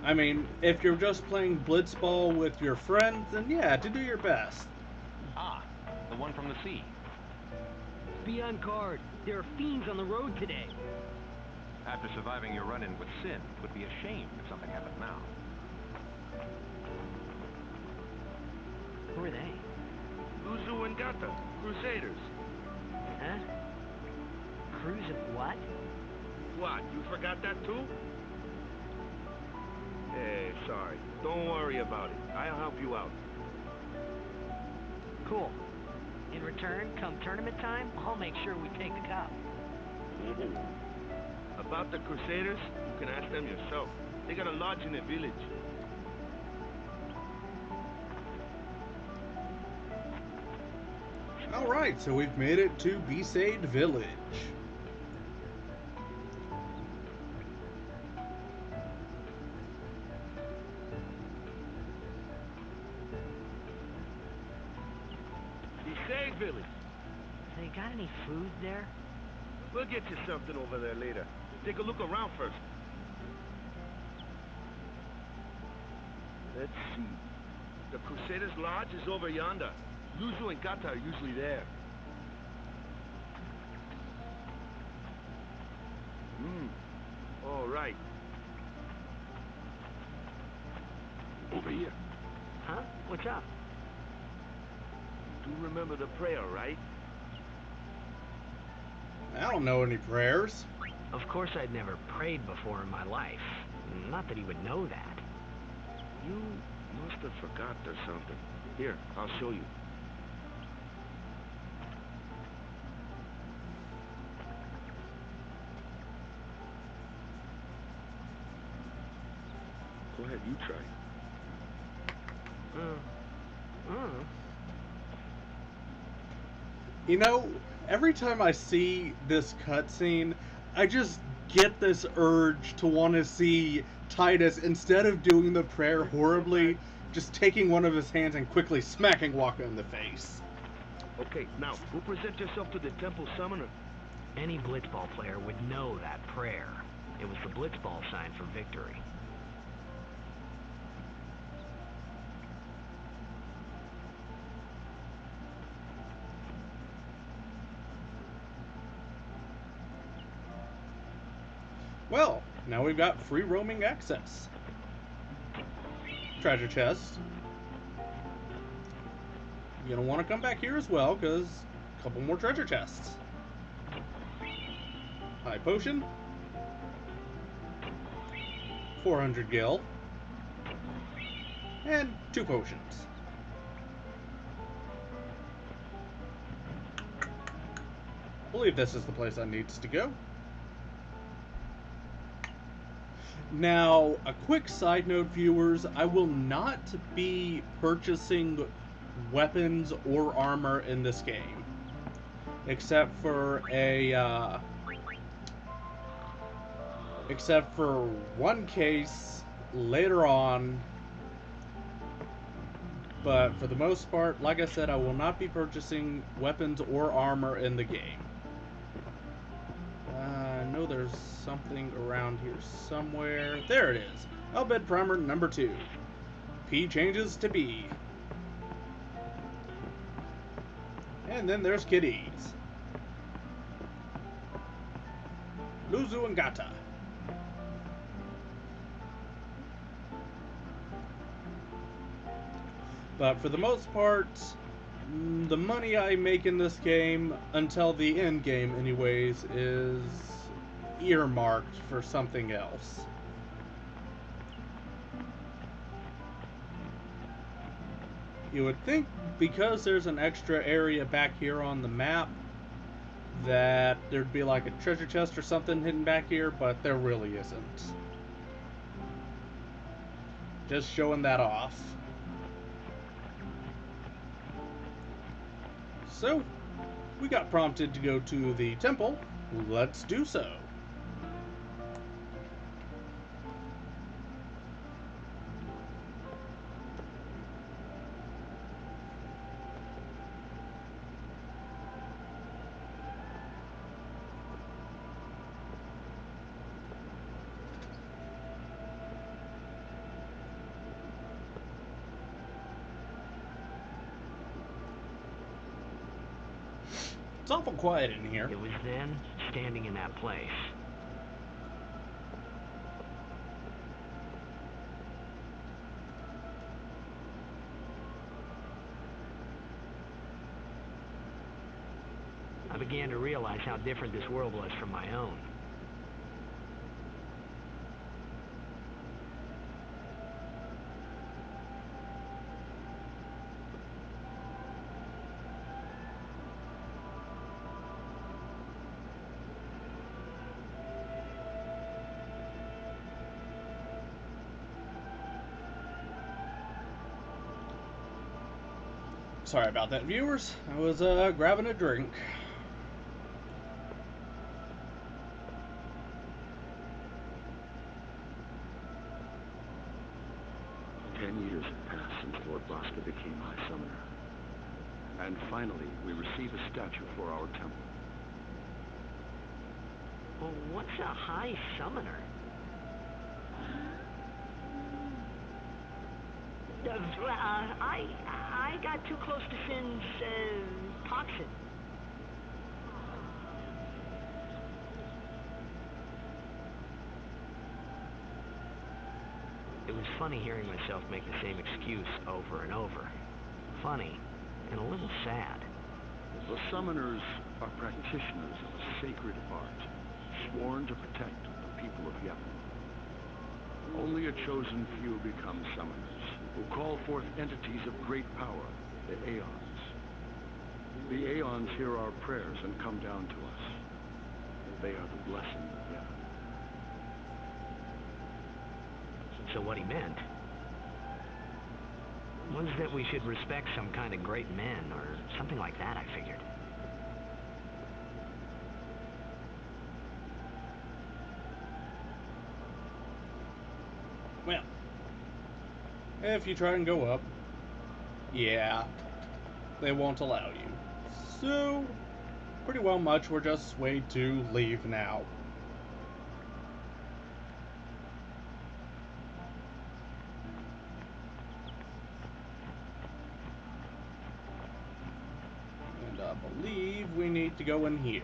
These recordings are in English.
I mean, if you're just playing blitzball with your friends, then yeah, to do your best. Ah, the one from the sea. Be on guard. There are fiends on the road today. After surviving your run-in with Sin, it would be a shame if something happened now. Who are they? Luzu and Gata, Crusaders. Huh? Crews of what? What, you forgot that too? Hey, sorry. Don't worry about it. I'll help you out. Cool. In return, come tournament time, I'll make sure we take the cup. Ooh. About the Crusaders, you can ask them yourself. They got a lodge in the village. Alright, so we've made it to Besaid Village. Besaid Village. They got any food there? We'll get you something over there later. Take a look around first. Let's see. The Crusaders' Lodge is over yonder. Luzu and Gata are usually there. All right. Over here. Huh? What's up? You do remember the prayer, right? I don't know any prayers. Of course I'd never prayed before in my life. Not that he would know that. You must have forgot or something. Here, I'll show you. Go ahead, you try. You know, every time I see this cutscene, I just get this urge to want to see Titus, instead of doing the prayer horribly, just taking one of his hands and quickly smacking Waka in the face. Okay, now, go present yourself to the temple summoner. Any blitzball player would know that prayer. It was the blitzball sign for victory. Well, now we've got free roaming access. Treasure chest. You're gonna want to come back here as well, because a couple more treasure chests. High potion. 400 gil. And 2 potions. I believe this is the place I needs to go. Now, a quick side note, viewers, I will not be purchasing weapons or armor in this game. Except for one case later on. But for the most part, like I said, I will not be purchasing weapons or armor in the game. I know there's something around here somewhere. There it is. Elbed Primer number 2. P changes to B. And then there's Kitties. Luzu and Gata. But for the most part, the money I make in this game, until the end game anyways, is earmarked for something else. You would think because there's an extra area back here on the map that there'd be like a treasure chest or something hidden back here, but there really isn't. Just showing that off. So, we got prompted to go to the temple. Let's do so. It's awful quiet in here. It was then, standing in that place. I began to realize how different this world was from my own. Sorry about that, viewers. I was grabbing a drink. 10 years have passed since Lord Bosca became High Summoner. And finally, we receive a statue for our temple. Well, what's a High Summoner? I got too close to Sin's, toxin. It was funny hearing myself make the same excuse over and over. Funny, and a little sad. The summoners are practitioners of a sacred art, sworn to protect the people of Yemen. Only a chosen few become summoners, who call forth entities of great power, the Aeons. The Aeons hear our prayers and come down to us. They are the blessing of Yemen. So what he meant was that we should respect some kind of great men, or something like that, I figured. Well, if you try and go up, yeah, they won't allow you. So, pretty well much we're just swayed to leave now. And I believe we need to go in here.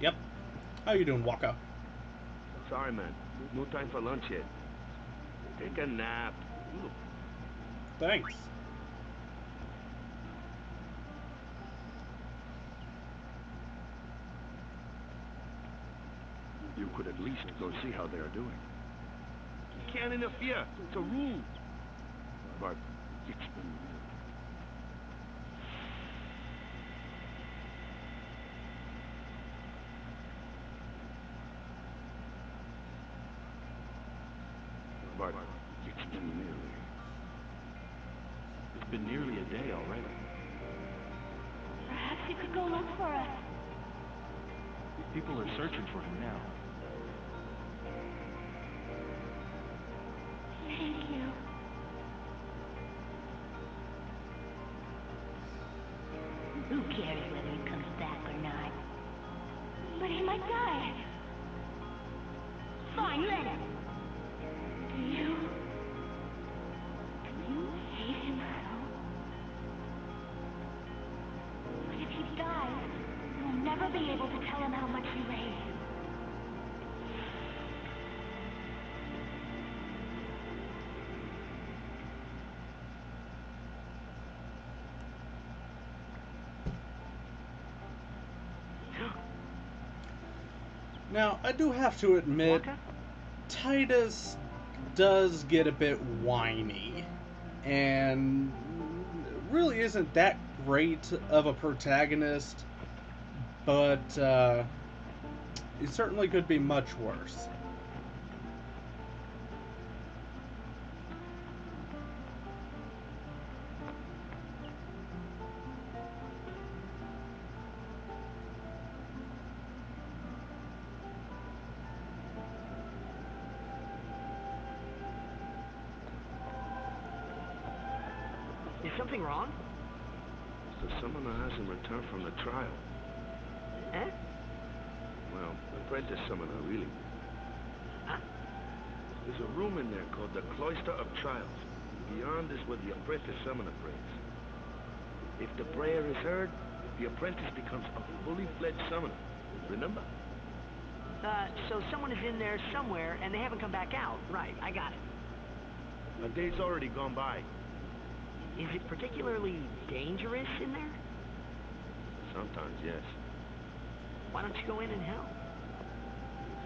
Yep. How you doing, Waka? Sorry, man. No time for lunch yet. Take a nap. Look, Thanks. You could at least go see how they are doing. you can't interfere. It's a rule. But it's been... But it's been nearly... It's been nearly a day already. Perhaps you could go look for us. People are searching for him now. Thank you. Who cares whether he comes back or not? But he might die. Fine, let him. Do you hate him so? But if he dies, you'll never be able to tell him how much you hate him. Now, I do have to admit, Waka? Titus does get a bit whiny, and really isn't that great of a protagonist, but it certainly could be much worse. Is something wrong? The summoner hasn't returned from the trial. Eh? Well, apprentice summoner, really. Huh? There's a room in there called the Cloister of Trials. Beyond is where the apprentice summoner prays. If the prayer is heard, the apprentice becomes a fully fledged summoner. Remember? So someone is in there somewhere, and they haven't come back out. Right, I got it. A day's already gone by. Is it particularly dangerous in there? Sometimes, yes. Why don't you go in and help?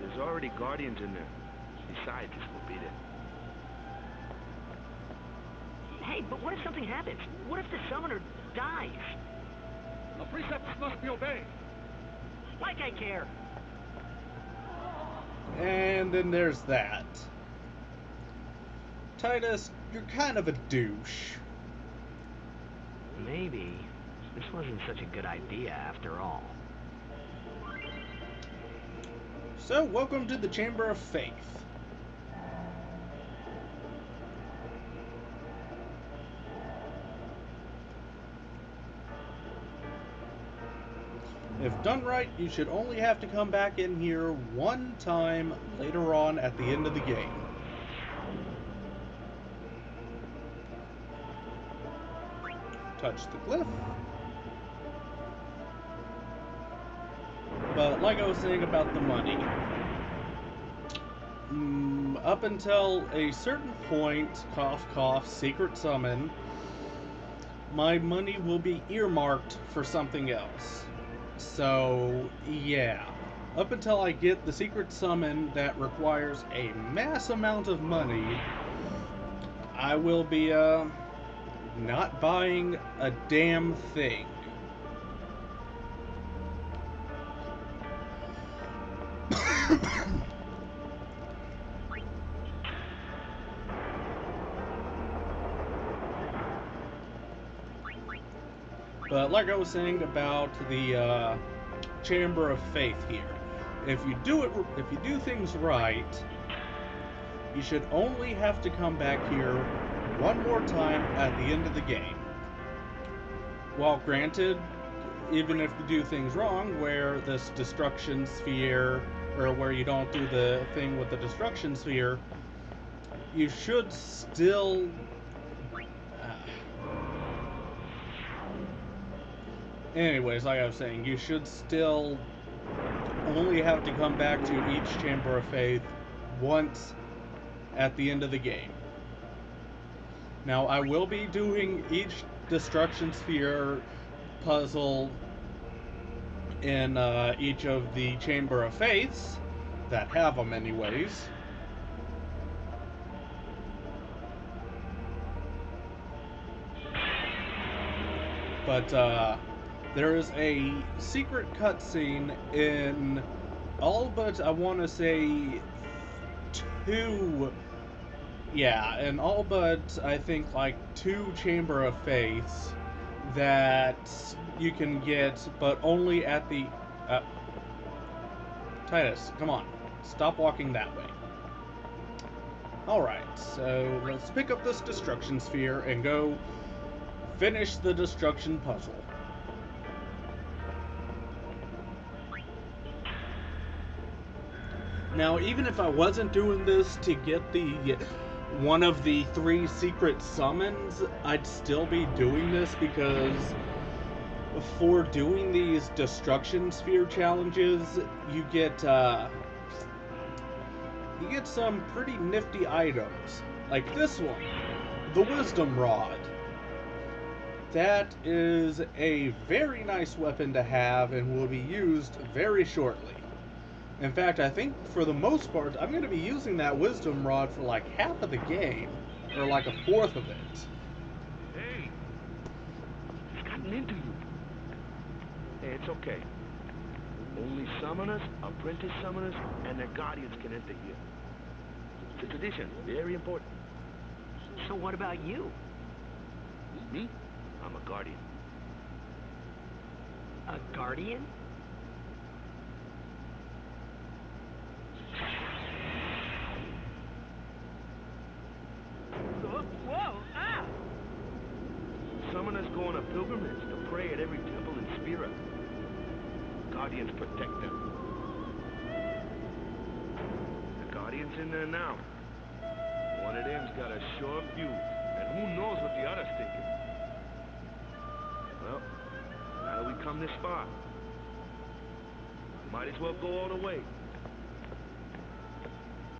There's already guardians in there. Besides, we'll be there. Hey, but what if something happens? What if the summoner dies? The precepts must be obeyed. Like I care. And then there's that. Titus, you're kind of a douche. Maybe this wasn't such a good idea after all. So, welcome to the Chamber of Faith. If done right, you should only have to come back in here one time later on at the end of the game. Touch the glyph. But like I was saying about the money, up until a certain point, cough cough, secret summon, my money will be earmarked for something else. So, yeah. Up until I get the secret summon that requires a mass amount of money, I will be, not buying a damn thing. But like I was saying about the Chamber of Faith here, if you do things right, you should only have to come back here one more time at the end of the game. While granted, even if you do things wrong, where this destruction sphere, or where you don't do the thing with the destruction sphere, you should still anyways, like I was saying, you should still only have to come back to each Chamber of Faith once at the end of the game. Now, I will be doing each Destruction Sphere puzzle in each of the Chamber of Faiths that have them anyways. But, there is a secret cutscene in all but, I want to say, in all but, I think, like, 2 Chamber of Faiths that you can get, but only at the, Titus, come on, stop walking that way. Alright, so let's pick up this Destruction Sphere and go finish the Destruction Puzzle. Now, even if I wasn't doing this to get the one of the 3 secret summons, I'd still be doing this because for doing these Destruction Sphere challenges, you get some pretty nifty items. Like this one, the Wisdom Rod. That is a very nice weapon to have and will be used very shortly. In fact, I think for the most part, I'm going to be using that Wisdom Rod for like half of the game, or like a fourth of it. Hey! It's gotten into you. Hey, it's okay. Only summoners, apprentice summoners, and their guardians can enter here. It's a tradition, very important. So what about you? Me? I'm a guardian. A guardian? Whoa! Ah! Summoners go on a pilgrimage to pray at every temple in Spira. Guardians protect them. The Guardian's in there now. One of them's got a sure view, and who knows what the other's thinking. Well, come this far. You might as well go all the way.